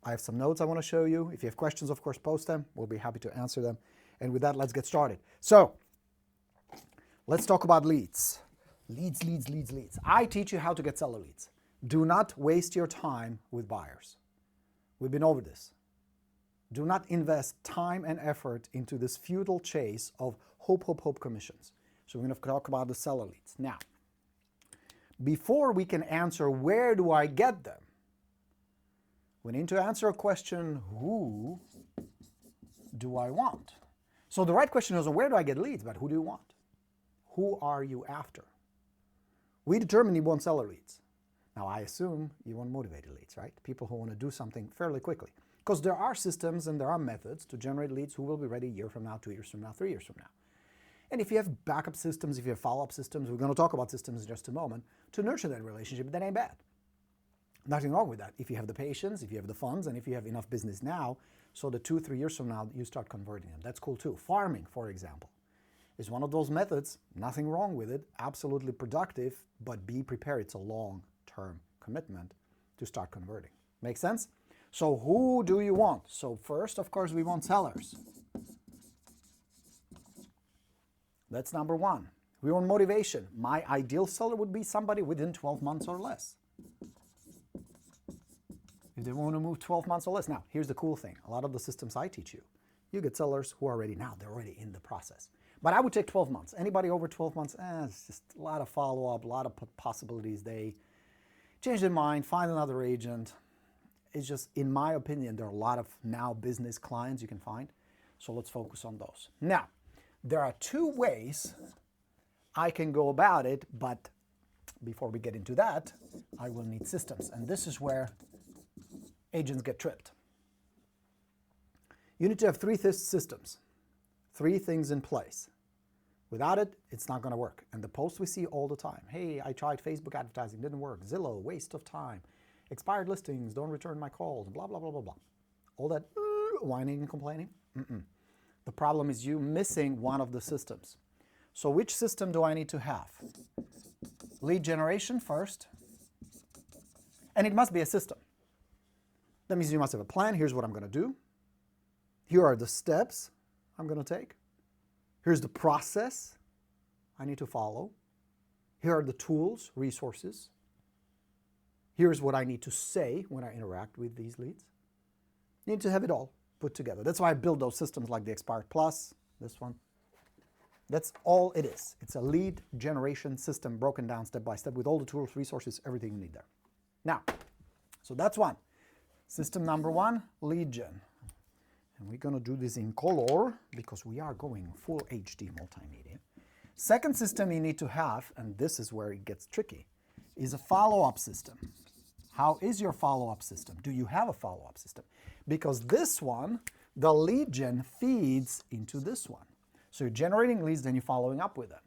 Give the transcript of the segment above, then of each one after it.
I have some notes I want to show you. If you have questions, of course, post them. We'll be happy to answer them. And with that, let's get started. So let's talk about leads. Leads. I teach you how to get seller leads. Do not waste your time with buyers. We've been over this. Do not invest time and effort into this futile chase of hope commissions. So we're going to talk about the seller leads. Now, before we can answer where do I get them, we need to answer a question, who do I want? So the right question isn't where do I get leads, but who do you want? Who are you after? We determine you want seller leads. Now I assume you want motivated leads, right? People who want to do something fairly quickly. Because there are systems and there are methods to generate leads who will be ready a year from now, 2 years from now, 3 years from now. And if you have backup systems, if you have follow-up systems, we're going to talk about systems in just a moment, to nurture that relationship, that ain't bad. Nothing wrong with that. If you have the patience, if you have the funds, and if you have enough business now, so that 2, 3 years from now, you start converting them. That's cool too. Farming, for example, is one of those methods. Nothing wrong with it. Absolutely productive, but be prepared. It's a long-term commitment to start converting. Make sense? So who do you want? So first, of course, we want sellers. That's number one. We want motivation. My ideal seller would be somebody within 12 months or less. If they want to move 12 months or less. Now, here's the cool thing. A lot of the systems I teach you, you get sellers who are ready now. They're already in the process. But I would take 12 months. Anybody over 12 months, it's just a lot of follow-up, a lot of possibilities. They change their mind, find another agent. It's just, in my opinion, there are a lot of now business clients you can find. So let's focus on those. Now, there are 2 ways I can go about it, but before we get into that, I will need systems. And this is where agents get tripped. You need to have 3 systems, 3 things in place. Without it, it's not going to work. And the posts we see all the time, hey, I tried Facebook advertising, didn't work. Zillow, waste of time. Expired listings, don't return my calls, blah, blah, blah, blah, blah. All that whining and complaining. The problem is you missing one of the systems. So which system do I need to have? Lead generation first. And it must be a system. That means you must have a plan. Here's what I'm going to do. Here are the steps I'm going to take. Here's the process I need to follow. Here are the tools, resources. Here's what I need to say when I interact with these leads. You need to have it all put together. That's why I build those systems like the Expired Plus, this one. That's all it is. It's a lead generation system broken down step by step with all the tools, resources, everything you need there. Now, so that's one. System number 1, lead gen. And we're going to do this in color because we are going full HD multimedia. Second system you need to have, and this is where it gets tricky, is a follow-up system. How is your follow-up system? Do you have a follow-up system? Because this one, the lead gen feeds into this one. So you're generating leads, then you're following up with them.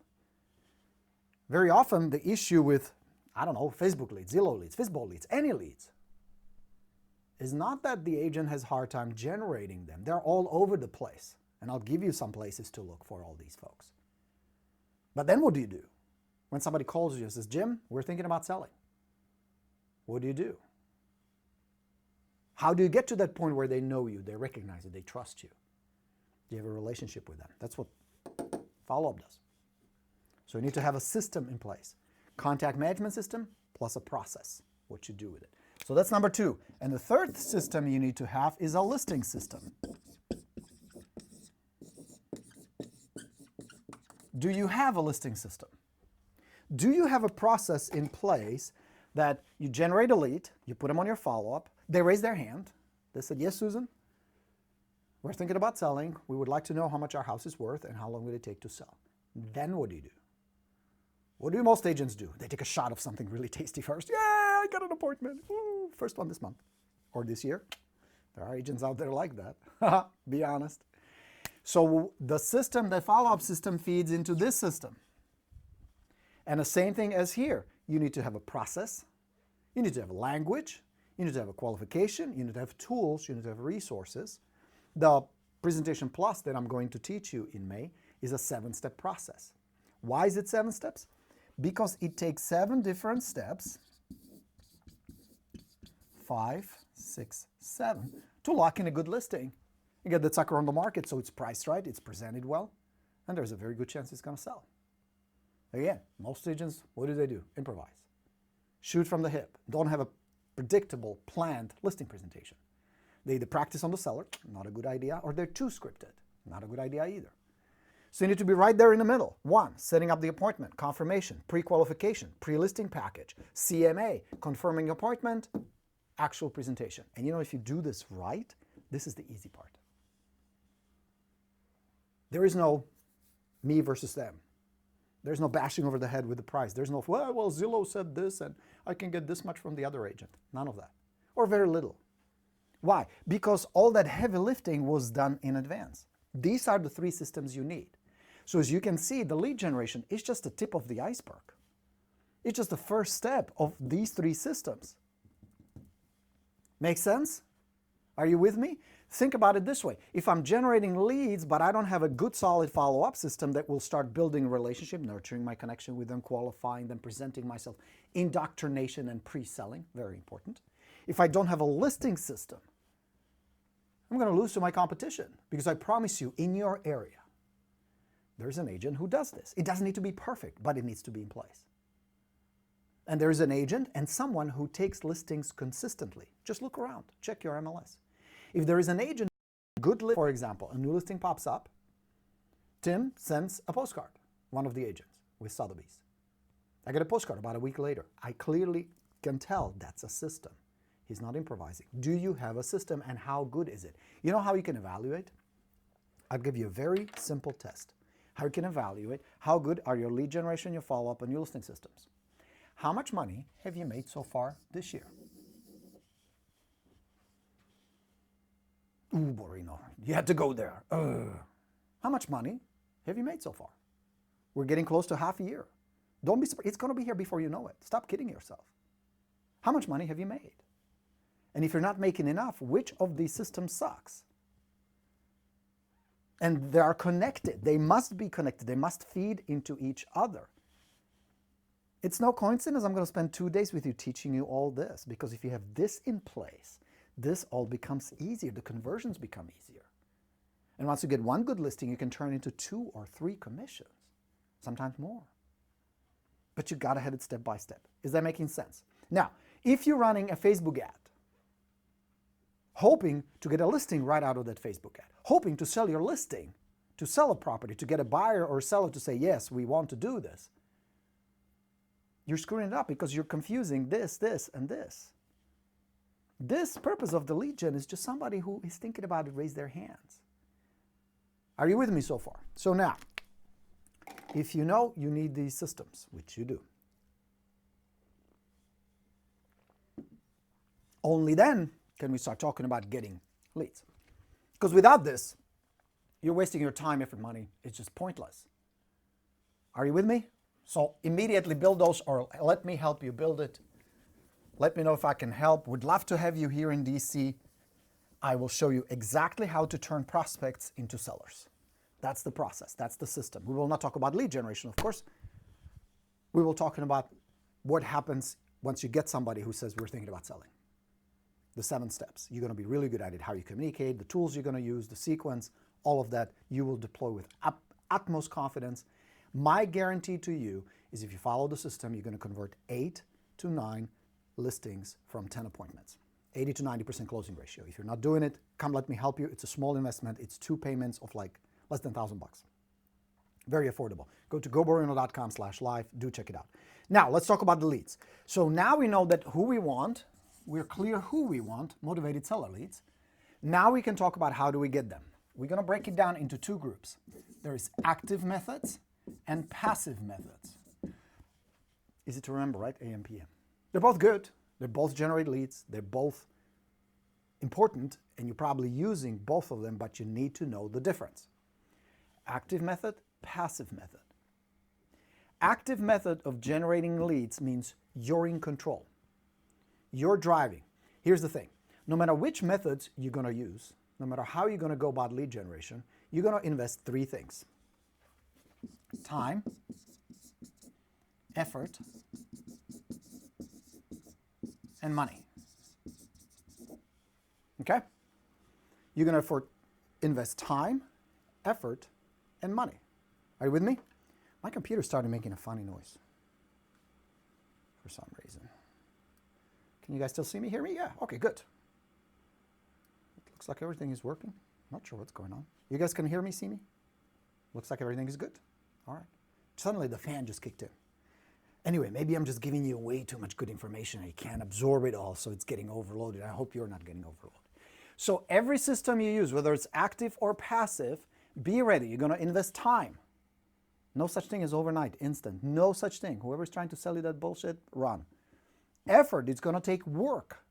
Very often the issue with, I don't know, Facebook leads, Zillow leads, Fishbowl leads, any leads, is not that the agent has a hard time generating them. They're all over the place. And I'll give you some places to look for all these folks. But then what do you do? When somebody calls you and says, Jim, we're thinking about selling. What do you do? How do you get to that point where they know you, they recognize you, they trust you? You have a relationship with them. That's what follow-up does. So you need to have a system in place. Contact management system plus a process, what you do with it. So that's number 2. And the third system you need to have is a listing system. Do you have a listing system? Do you have a process in place that you generate a lead, you put them on your follow-up, they raise their hand, they said, yes, Susan, we're thinking about selling, we would like to know how much our house is worth and how long will it take to sell. Then what do you do? What do most agents do? They take a shot of something really tasty first. Yeah, I got an appointment. Ooh, first one this month or this year. There are agents out there like that. Be honest. So the system, the follow-up system feeds into this system. And the same thing as here. You need to have a process. You need to have a language. You need to have a qualification. You need to have tools. You need to have resources. The Presentation Plus that I'm going to teach you in May is a 7-step process. Why is it 7 steps? Because it takes 7 different steps, 5, 6, 7 to lock in a good listing and get the sucker on the market so it's priced right, it's presented well, and there's a very good chance it's going to sell. Again, most agents, what do? Improvise. Shoot from the hip. Don't have a predictable, planned listing presentation. They either practice on the seller, not a good idea, or they're too scripted, not a good idea either. So you need to be right there in the middle. 1, setting up the appointment, confirmation, pre-qualification, pre-listing package, CMA, confirming appointment, actual presentation. And you know, if you do this right, this is the easy part. There is no me versus them. There's no bashing over the head with the price. There's no, well, Zillow said this and I can get this much from the other agent. None of that. Or very little. Why? Because all that heavy lifting was done in advance. These are the 3 systems you need. So as you can see, the lead generation is just the tip of the iceberg. It's just the first step of these 3 systems. Make sense? Are you with me? Think about it this way. If I'm generating leads, but I don't have a good solid follow-up system that will start building a relationship, nurturing my connection with them, qualifying them, presenting myself, indoctrination and pre-selling, very important. If I don't have a listing system, I'm going to lose to my competition because I promise you, in your area, there's an agent who does this. It doesn't need to be perfect, but it needs to be in place. And there's an agent and someone who takes listings consistently. Just look around, check your MLS. If there is an agent, for example, a new listing pops up, Tim sends a postcard, one of the agents with Sotheby's. I get a postcard about a week later. I clearly can tell that's a system. He's not improvising. Do you have a system and how good is it? You know how you can evaluate? I'll give you a very simple test. How you can evaluate how good are your lead generation, your follow-up, and your listing systems. How much money have you made so far this year? Ooh, Borino, you had to go there. How much money have you made so far? We're getting close to half a year. Don't be surprised. It's going to be here before you know it. Stop kidding yourself. How much money have you made? And if you're not making enough, which of these systems sucks? And they are connected. They must be connected. They must feed into each other. It's no coincidence I'm going to spend 2 days with you teaching you all this, because if you have this in place, this all becomes easier. The conversions become easier. And once you get one good listing, you can turn into 2 or 3 commissions, sometimes more. But you got to head it step by step. Is that making sense? Now, if you're running a Facebook ad, hoping to get a listing right out of that Facebook ad, hoping to sell your listing, to sell a property, to get a buyer or seller to say, yes, we want to do this, you're screwing it up because you're confusing this, and this. This purpose of the lead gen is just somebody who is thinking about it, raise their hands. Are you with me so far? So now, if you know you need these systems, which you do, only then can we start talking about getting leads. Because without this, you're wasting your time, effort, money. It's just pointless. Are you with me? So immediately build those, or let me help you build it. Let me know if I can help. Would love to have you here in DC. I will show you exactly how to turn prospects into sellers. That's the process. That's the system. We will not talk about lead generation, of course. We will talk about what happens once you get somebody who says we're thinking about selling. The 7 steps. You're going to be really good at it. How you communicate, the tools you're going to use, the sequence, all of that you will deploy with utmost confidence. My guarantee to you is if you follow the system, you're going to convert 8 to 9 listings from 10 appointments. 80 to 90% closing ratio. If you're not doing it, come let me help you. It's a small investment. It's 2 payments of like less than $1,000. Very affordable. Go to goborino.com/live. Do check it out. Now, let's talk about the leads. So now we know that who we want. We're clear who we want, motivated seller leads. Now we can talk about how do we get them. We're going to break it down into 2 groups. There is active methods and passive methods. Easy to remember, right? AM, PM. They're both good. They both generate leads. They're both important, and you're probably using both of them, but you need to know the difference. Active method, passive method. Active method of generating leads means you're in control. You're driving. Here's the thing. No matter which methods you're going to use, no matter how you're going to go about lead generation, you're going to invest 3 things. Time, effort, and money. Okay? You're going to invest time, effort, and money. Are you with me? My computer started making a funny noise for some reason. Can you guys still see me, hear me? Yeah, okay, good. It looks like everything is working. Not sure what's going on. You guys can hear me, see me? Looks like everything is good. All right. Suddenly the fan just kicked in. Anyway, maybe I'm just giving you way too much good information and you can't absorb it all, so it's getting overloaded. I hope you're not getting overloaded. So every system you use, whether it's active or passive, be ready. You're going to invest time. No such thing as overnight, instant. No such thing. Whoever's trying to sell you that bullshit, run. Effort, it's going to take work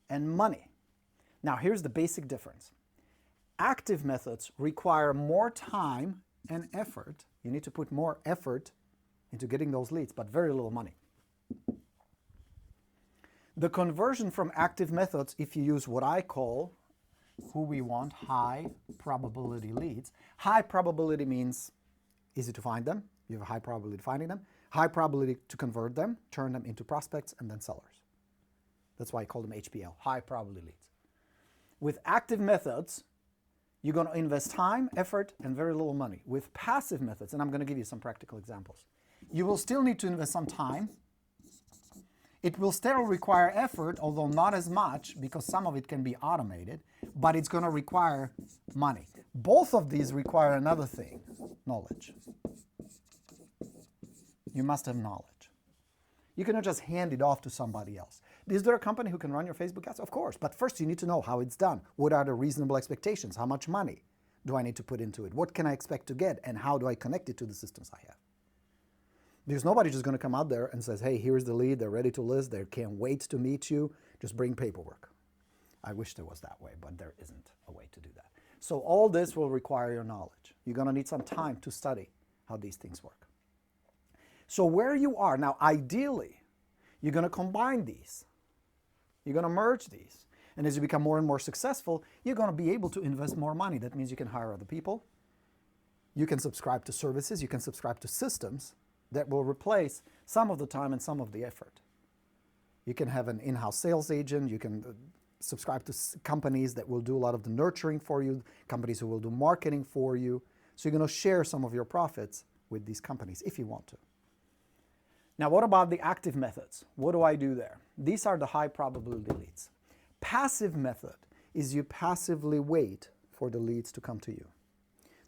and money. Now, here's the basic difference. Active methods require more time and effort. You need to put more effort into getting those leads, but very little money. The conversion from active methods, if you use what I call, who we want, high probability leads. High probability means easy to find them. You have a high probability of finding them. High probability to convert them, turn them into prospects and then sellers. That's why I call them HPL, high probability leads. With active methods, you're going to invest time, effort, and very little money. With passive methods, and I'm going to give you some practical examples, you will still need to invest some time. It will still require effort, although not as much, because some of it can be automated, but it's going to require money. Both of these require another thing, knowledge. You must have knowledge. You cannot just hand it off to somebody else. Is there a company who can run your Facebook ads? Of course, but first you need to know how it's done. What are the reasonable expectations? How much money do I need to put into it? What can I expect to get? And how do I connect it to the systems I have? Because nobody's just going to come out there and says, hey, here's the lead, they're ready to list, they can't wait to meet you, just bring paperwork. I wish there was that way, but there isn't a way to do that. So all this will require your knowledge. You're going to need some time to study how these things work. So where you are, now ideally, you're going to combine these. You're going to merge these. And as you become more and more successful, you're going to be able to invest more money. That means you can hire other people. You can subscribe to services. You can subscribe to systems that will replace some of the time and some of the effort. You can have an in-house sales agent. You can subscribe to companies that will do a lot of the nurturing for you, companies who will do marketing for you. So you're going to share some of your profits with these companies if you want to. Now, what about the active methods? What do I do there? These are the high probability leads. Passive method is you passively wait for the leads to come to you.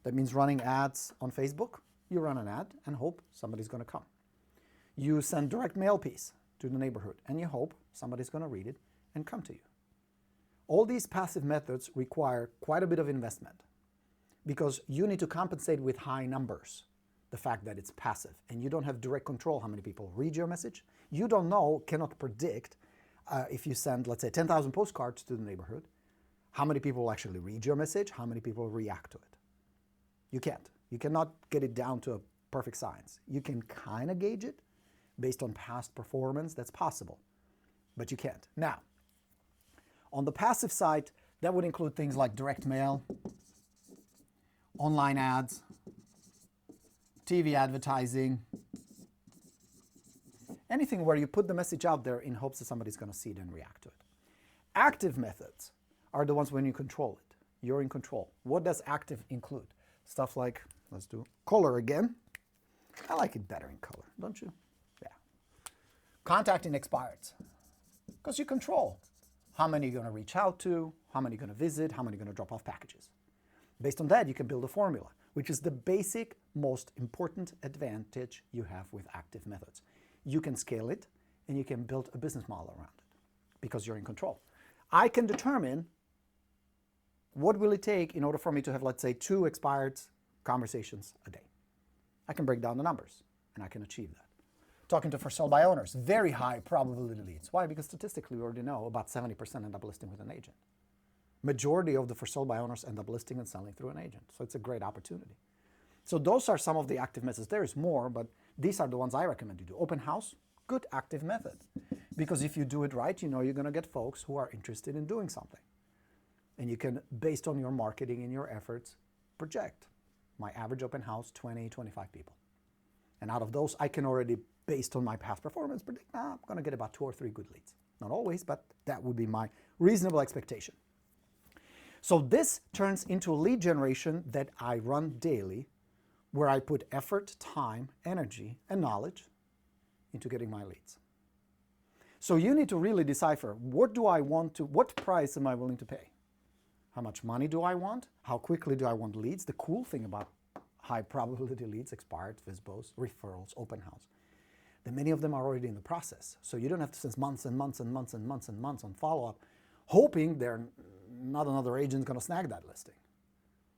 That means running ads on Facebook. You run an ad and hope somebody's going to come. You send direct mail piece to the neighborhood and you hope somebody's going to read it and come to you. All these passive methods require quite a bit of investment because you need to compensate with high numbers the fact that it's passive and you don't have direct control how many people read your message. You don't know, cannot predict if you send, let's say, 10,000 postcards to the neighborhood, how many people will actually read your message, how many people will react to it. You can't. You cannot get it down to a perfect science. You can kind of gauge it based on past performance. That's possible, but you can't. Now, on the passive side, that would include things like direct mail, online ads, TV advertising, anything where you put the message out there in hopes that somebody's going to see it and react to it. Active methods are the ones when you control it. You're in control. What does active include? Stuff like, let's do color again. I like it better in color, don't you? Yeah. Contacting expireds. Because you control how many you're going to reach out to, how many you're going to visit, how many you're going to drop off packages. Based on that, you can build a formula, which is the basic, most important advantage you have with active methods. You can scale it and you can build a business model around it because you're in control. I can determine what will it take in order for me to have, let's say, 2 expired conversations a day. I can break down the numbers and I can achieve that. Talking to for sale by owners, very high probability leads. Why? Because statistically we already know about 70% end up listing with an agent. Majority of the for sale by owners end up listing and selling through an agent. So it's a great opportunity. So those are some of the active methods. There is more, but these are the ones I recommend you do. Open house, good active method. Because if you do it right, you know you're going to get folks who are interested in doing something. And you can, based on your marketing and your efforts, project. My average open house, 20, 25 people. And out of those, I can already, based on my past performance, predict, I'm going to get about 2 or 3 good leads. Not always, but that would be my reasonable expectation. So this turns into a lead generation that I run daily, where I put effort, time, energy, and knowledge into getting my leads. So you need to really decipher, what price am I willing to pay? How much money do I want? How quickly do I want leads? The cool thing about high probability leads, expired, FSBOs, referrals, open house, that many of them are already in the process. So you don't have to spend months and months and months and months and months on follow-up, hoping not another agent's going to snag that listing.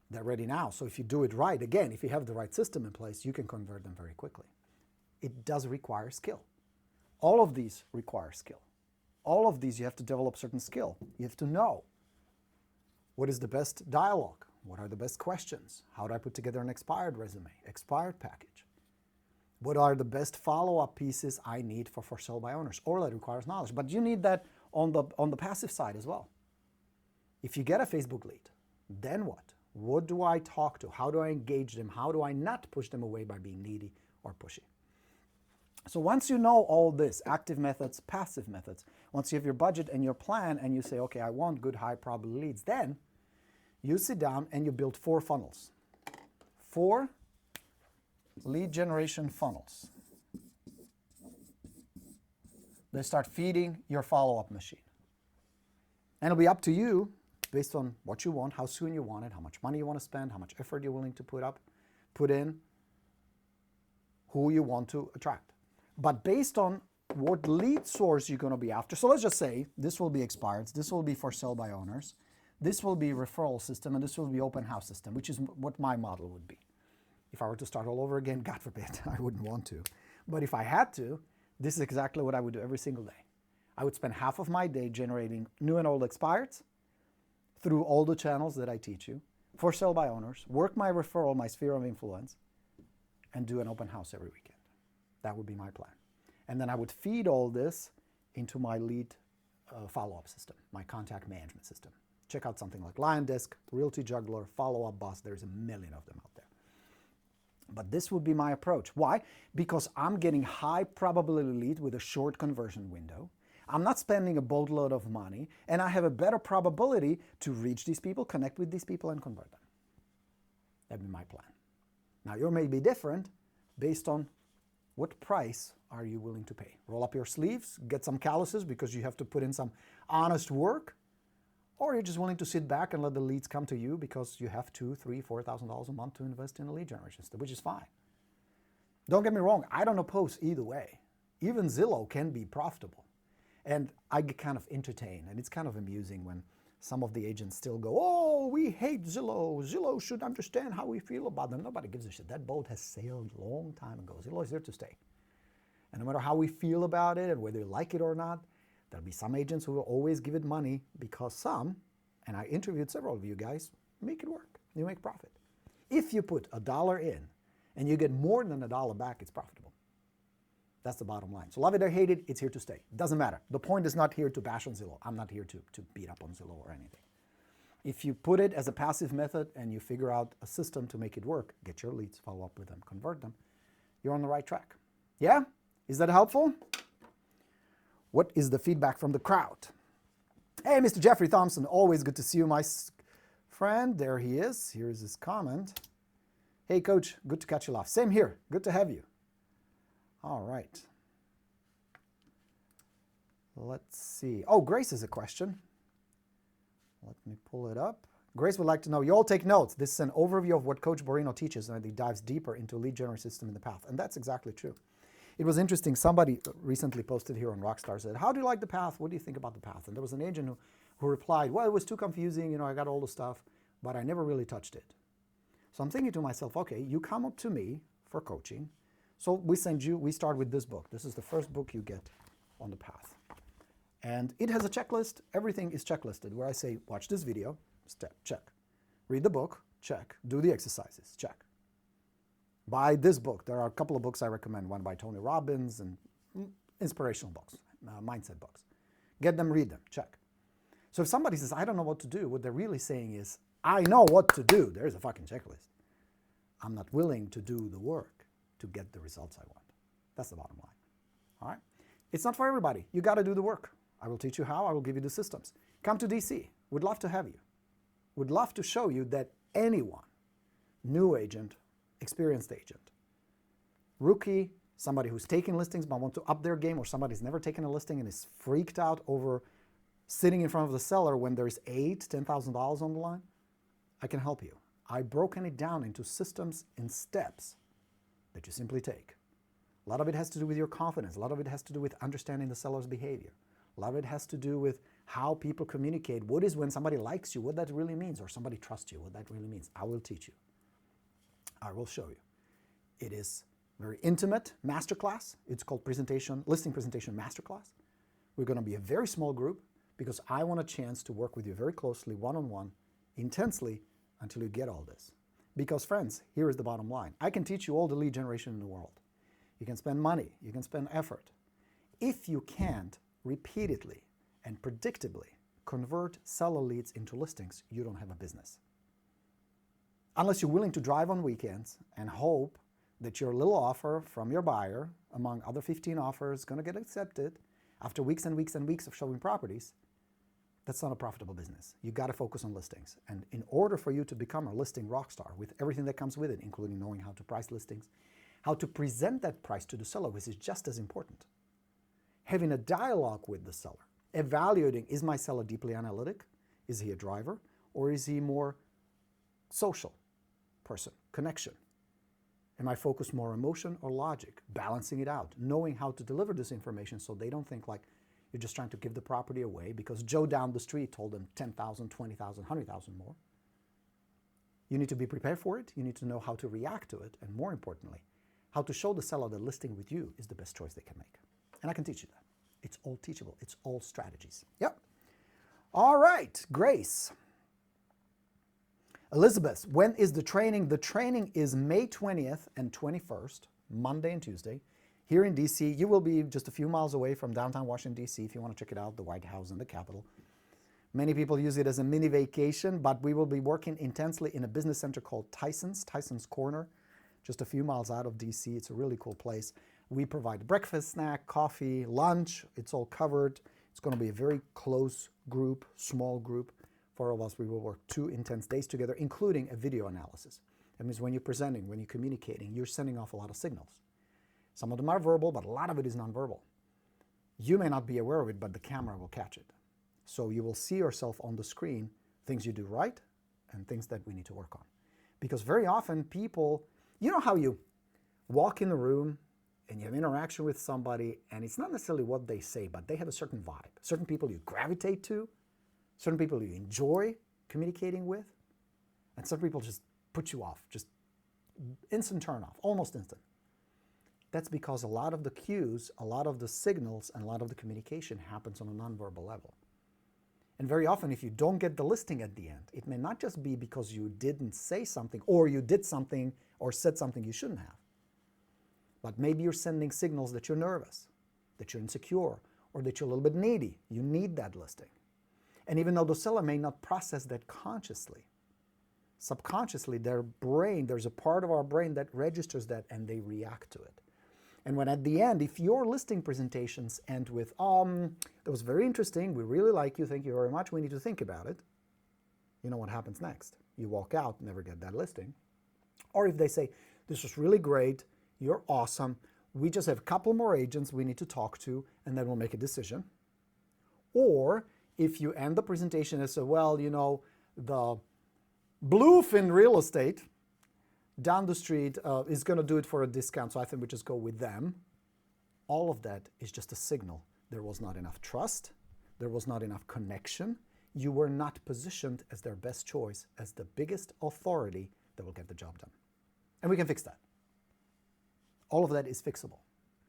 They're ready now. So if you do it right, again, if you have the right system in place, you can convert them very quickly. It does require skill. All of these require skill. All of these, you have to develop certain skill. You have to know what is the best dialogue, what are the best questions, how do I put together an expired resume, expired package, what are the best follow-up pieces I need for sale by owners. All that requires knowledge, but you need that on the passive side as well. If you get a Facebook lead, then what? What do I talk to? How do I engage them? How do I not push them away by being needy or pushy? So once you know all this, active methods, passive methods, once you have your budget and your plan and you say, okay, I want good high probability leads, then you sit down and you build 4 funnels. 4 lead generation funnels. They start feeding your follow-up machine. And it'll be up to you, based on what you want, how soon you want it, how much money you want to spend, how much effort you're willing to put in, who you want to attract. But based on what lead source you're going to be after, so let's just say this will be expireds, this will be for sale by owners, this will be referral system, and this will be open house system, which is what my model would be. If I were to start all over again, God forbid, I wouldn't want to. But if I had to, this is exactly what I would do every single day. I would spend half of my day generating new and old expireds through all the channels that I teach you, for sale by owners, work my referral, my sphere of influence, and do an open house every weekend. That would be my plan. And then I would feed all this into my lead follow-up system, my contact management system. Check out something like LionDesk, Realty Juggler, Follow-Up Boss. There's a million of them out there. But this would be my approach. Why? Because I'm getting high probability lead with a short conversion window. I'm not spending a boatload of money, and I have a better probability to reach these people, connect with these people, and convert them. That'd be my plan. Now, yours may be different based on what price are you willing to pay. Roll up your sleeves, get some calluses because you have to put in some honest work, or you're just willing to sit back and let the leads come to you because you have $2,000, $3,000, $4,000 a month to invest in a lead generation system, which is fine. Don't get me wrong, I don't oppose either way. Even Zillow can be profitable. And I get kind of entertained, and it's kind of amusing when some of the agents still go, oh, we hate Zillow. Zillow should understand how we feel about them. Nobody gives a shit. That boat has sailed a long time ago. Zillow is here to stay. And no matter how we feel about it and whether you like it or not, there'll be some agents who will always give it money because some, and I interviewed several of you guys, make it work. You make profit. If you put $1 in and you get more than $1 back, it's profitable. That's the bottom line. So love it or hate it, it's here to stay. It doesn't matter. The point is not here to bash on Zillow. I'm not here to beat up on Zillow or anything. If you put it as a passive method and you figure out a system to make it work, get your leads, follow up with them, convert them, you're on the right track. Yeah? Is that helpful? What is the feedback from the crowd? Hey, Mr. Jeffrey Thompson, always good to see you, my friend. There he is. Here's his comment. Hey, Coach, good to catch you live. Same here. Good to have you. All right. Let's see. Oh, Grace has a question. Let me pull it up. Grace would like to know, you all take notes. This is an overview of what Coach Borino teaches, and he dives deeper into lead generation system in the path. And that's exactly true. It was interesting. Somebody recently posted here on Rockstar, said, how do you like the path? What do you think about the path? And there was an agent who replied, well, it was too confusing. You know, I got all the stuff, but I never really touched it. So I'm thinking to myself, okay, you come up to me for coaching. So we start with this book. This is the first book you get on the path. And it has a checklist. Everything is checklisted where I say, watch this video, step, check. Read the book, check. Do the exercises, check. Buy this book. There are a couple of books I recommend, one by Tony Robbins and inspirational books, mindset books. Get them, read them, check. So if somebody says, I don't know what to do, what they're really saying is, I know what to do. There's a fucking checklist. I'm not willing to do the work to get the results I want. That's the bottom line. All right? It's not for everybody. You got to do the work. I will teach you how. I will give you the systems. Come to DC. We'd love to have you. We'd love to show you that anyone, new agent, experienced agent, rookie, somebody who's taking listings but want to up their game, or somebody who's never taken a listing and is freaked out over sitting in front of the seller when there's $8,000, $10,000 on the line, I can help you. I've broken it down into systems and steps that you simply take. A lot of it has to do with your confidence. A lot of it has to do with understanding the seller's behavior. A lot of it has to do with how people communicate. What is when somebody likes you, what that really means, or somebody trusts you, what that really means. I will teach you. I will show you. It is a very intimate masterclass. It's called Listing Presentation Masterclass. We're going to be a very small group because I want a chance to work with you very closely, one-on-one, intensely, until you get all this. Because friends, here is the bottom line. I can teach you all the lead generation in the world. You can spend money, you can spend effort. If you can't repeatedly and predictably convert seller leads into listings, you don't have a business. Unless you're willing to drive on weekends and hope that your little offer from your buyer, among other 15 offers, is going to get accepted after weeks and weeks and weeks of showing properties, that's not a profitable business. You got to focus on listings. And in order for you to become a listing rock star with everything that comes with it, including knowing how to price listings, how to present that price to the seller, which is just as important, having a dialogue with the seller, evaluating, is my seller deeply analytic? Is he a driver? Or is he more social person, connection? Am I focused more emotion or logic? Balancing it out, knowing how to deliver this information so they don't think like you're just trying to give the property away because Joe down the street told them 10,000, 20,000, 100,000 more. You need to be prepared for it. You need to know how to react to it. And more importantly, how to show the seller that listing with you is the best choice they can make. And I can teach you that. It's all teachable. It's all strategies. Yep. All right, Grace. Elizabeth, when is the training? The training is May 20th and 21st, Monday and Tuesday, here in DC. You will be just a few miles away from downtown Washington, DC, if you want to check it out, the White House and the Capitol. Many people use it as a mini vacation, but we will be working intensely in a business center called Tyson's Corner, just a few miles out of DC. It's a really cool place. We provide breakfast, snack, coffee, lunch. It's all covered. It's going to be a very close group, small group. 4 of us, we will work 2 intense days together, including a video analysis. That means when you're presenting, when you're communicating, you're sending off a lot of signals. Some of them are verbal, but a lot of it is nonverbal. You may not be aware of it, but the camera will catch it. So you will see yourself on the screen, things you do right and things that we need to work on. Because very often people, you know how you walk in the room and you have interaction with somebody and it's not necessarily what they say, but they have a certain vibe. Certain people you gravitate to, certain people you enjoy communicating with, and some people just put you off, just instant turn off, almost instant. That's because a lot of the cues, a lot of the signals, and a lot of the communication happens on a nonverbal level. And very often, if you don't get the listing at the end, it may not just be because you didn't say something, or you did something, or said something you shouldn't have. But maybe you're sending signals that you're nervous, that you're insecure, or that you're a little bit needy. You need that listing. And even though the seller may not process that consciously, subconsciously, their brain, there's a part of our brain that registers that and they react to it. And when at the end, if your listing presentations end with, that was very interesting, we really like you, thank you very much, we need to think about it, you know what happens next. You walk out, never get that listing. Or if they say, this was really great, you're awesome, we just have a couple more agents we need to talk to, and then we'll make a decision. Or if you end the presentation and say, well, you know, the bluefin real estate down the street is going to do it for a discount, so I think we just go with them. All of that is just a signal. There was not enough trust. There was not enough connection. You were not positioned as their best choice, as the biggest authority that will get the job done. And we can fix that. All of that is fixable.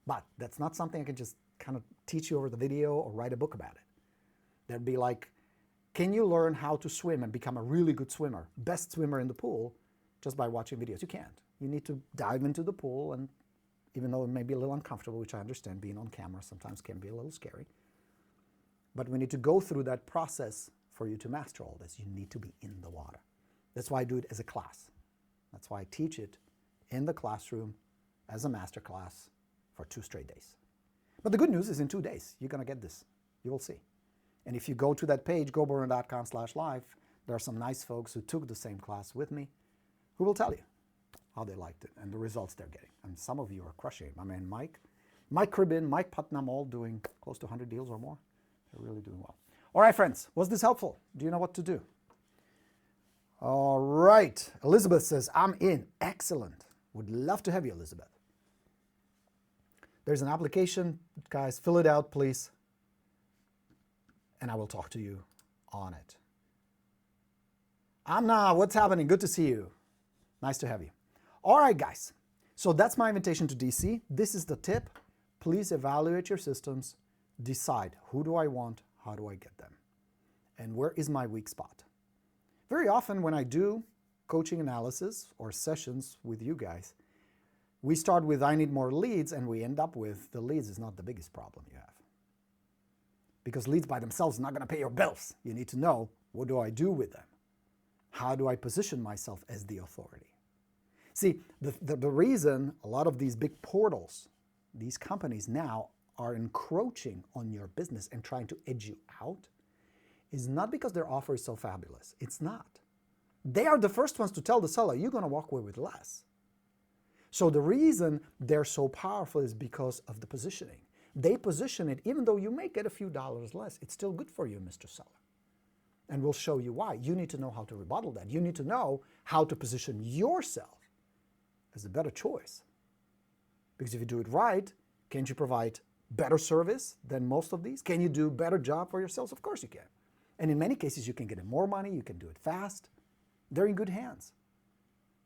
But that's not something I can just kind of teach you over the video or write a book about it. That'd be like, can you learn how to swim and become a really good swimmer, best swimmer in the pool, just by watching videos? You can't. You need to dive into the pool, and even though it may be a little uncomfortable, which I understand, being on camera sometimes can be a little scary, but we need to go through that process for you to master all this. You need to be in the water. That's why I do it as a class. That's why I teach it in the classroom as a master class for 2 straight days. But the good news is in 2 days, you're going to get this. You will see. And if you go to that page, goburner.com/live, there are some nice folks who took the same class with me who will tell you how they liked it and the results they're getting. And some of you are crushing it. My man Mike Cribbin, Mike Putnam, all doing close to 100 deals or more. They're really doing well. All right, friends, was this helpful? Do you know what to do? All right. Elizabeth says, I'm in. Excellent. Would love to have you, Elizabeth. There's an application. Guys, fill it out, please. And I will talk to you on it. Amna, what's happening? Good to see you. Nice to have you. All right, guys. So that's my invitation to DC. This is the tip. Please evaluate your systems. Decide, who do I want? How do I get them? And where is my weak spot? Very often when I do coaching analysis or sessions with you guys, we start with I need more leads, and we end up with the leads is not the biggest problem you have. Because leads by themselves are not going to pay your bills. You need to know, what do I do with them? How do I position myself as the authority? See, the reason a lot of these big portals, these companies now are encroaching on your business and trying to edge you out is not because their offer is so fabulous. It's not. They are the first ones to tell the seller, you're going to walk away with less. So the reason they're so powerful is because of the positioning. They position it, even though you may get a few dollars less, it's still good for you, Mr. Seller. And we'll show you why. You need to know how to rebuttal that. You need to know how to position yourself as a better choice. Because if you do it right, can't you provide better service than most of these? Can you do a better job for yourselves? Of course you can. And in many cases, you can get in more money, you can do it fast. They're in good hands.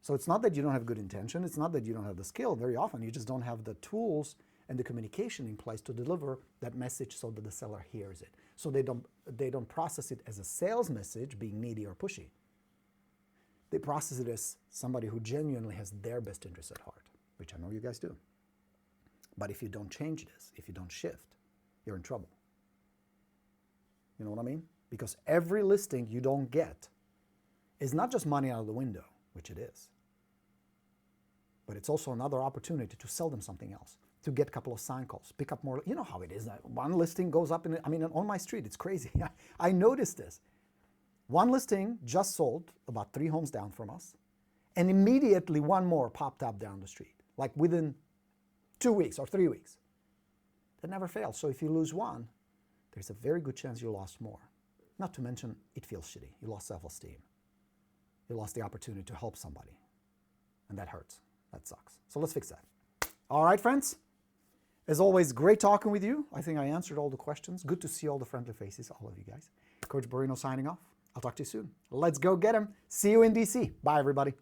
So it's not that you don't have good intention, it's not that you don't have the skill. Very often, you just don't have the tools and the communication in place to deliver that message so that the seller hears it. So they don't process it as a sales message, being needy or pushy. They process it as somebody who genuinely has their best interests at heart, which I know you guys do. But if you don't change this, if you don't shift, you're in trouble. You know what I mean? Because every listing you don't get is not just money out of the window, which it is, but it's also another opportunity to sell them something else, to get a couple of sign calls, pick up more. You know how it is. One listing goes up, on my street, it's crazy. I noticed this. One listing just sold about 3 homes down from us, and immediately one more popped up down the street, like within 2 weeks or 3 weeks. That never fails. So if you lose one, there's a very good chance you lost more. Not to mention, it feels shitty. You lost self-esteem. You lost the opportunity to help somebody. And that hurts. That sucks. So let's fix that. All right, friends. As always, great talking with you. I think I answered all the questions. Good to see all the friendly faces, all of you guys. Coach Burino signing off. I'll talk to you soon. Let's go get him. See you in DC. Bye, everybody.